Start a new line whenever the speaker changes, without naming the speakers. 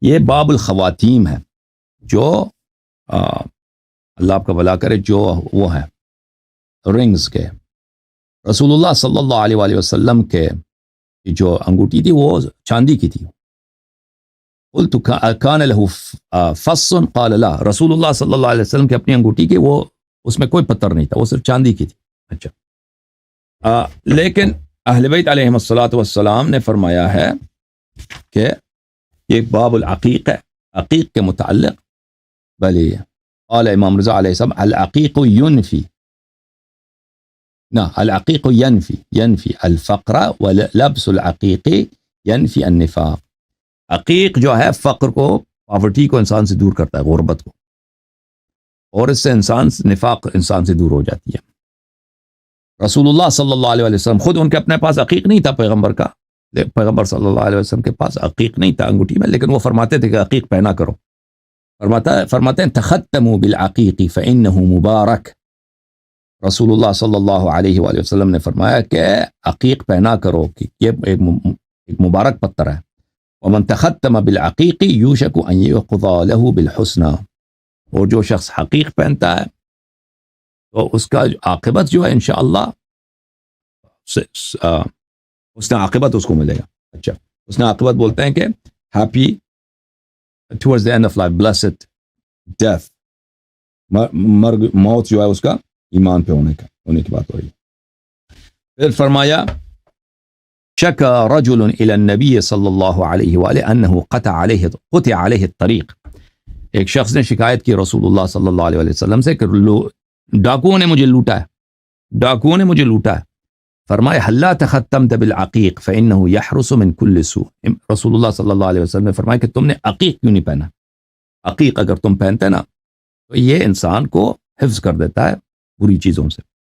یہ باب الخواتیم ہے، جو اللہ آپ کا بھلا کرے، جو وہ ہیں رنگز کے، رسول اللہ صلی اللہ علیہ وآلہ وسلم کے جو انگوٹھی تھی وہ چاندی کی تھی. قلت کان له فص قال لا، رسول اللہ صلی اللہ علیہ وسلم کی اپنی انگوٹھی کی وہ اس میں کوئی پتھر نہیں تھا، وہ صرف چاندی کی تھی. اچھا، لیکن اہل بیت علیہم الصلوۃ والسلام نے فرمایا ہے کہ یہ باب العقیق ہے، عقیق کے متعلق. بلی قال امام رضا علیہ السلام العقیق ینفی، نہ العقیق ینفی الفقر ولبس العقیق ینفی النفاق. عقیق جو ہے فقر کو، پاورٹی کو انسان سے دور کرتا ہے، غربت کو، اور اس سے نفاق انسان سے دور ہو جاتی ہے. رسول اللہ صلی اللہ علیہ وسلم خود ان کے اپنے پاس عقیق نہیں تھا، پیغمبر صلی اللہ علیہ وسلم کے پاس عقیق نہیں تھا انگوٹھی میں، لیکن وہ فرماتے تھے کہ عقیق پہنا کرو. فرماتے ہیں تختموا بالعقیق فإنه مبارک. رسول اللہ صلی اللہ علیہ وآلہ وسلم نے فرمایا کہ عقیق پہنا کرو کہ یہ ایک مبارک پتھر ہے. ومن تختم بالعقیق یوشک ان یقضى له بالحسنى، اور جو شخص عقیق پہنتا ہے تو اس کا عاقبت جو ہے انشاءاللہ اس نے عاقبت اس کو ملے گا. اچھا، اس نے عاقبت بولتے ہیں کہ happy towards the end of life, blessed death، موت جو ہے اس کا ایمان پہ ہونے کی بات ہو رہی ہے. پھر فرمایا شکا رجل الى النبی صلی اللہ علیہ وآلہ انہ قطع علیہ الطریق. ایک شخص نے شکایت کی رسول اللہ صلی اللہ علیہ وسلم سے کہ ڈاکوؤں نے مجھے لوٹا ہے. فرمائے حلا تختمت بالعقیق فإنہ یحرس من کل سوء. رسول اللہ صلی اللہ علیہ وسلم نے فرمایا کہ تم نے عقیق کیوں نہیں پہنا؟ عقیق اگر تم پہنتے نا تو یہ انسان کو حفظ کر دیتا ہے بری چیزوں سے.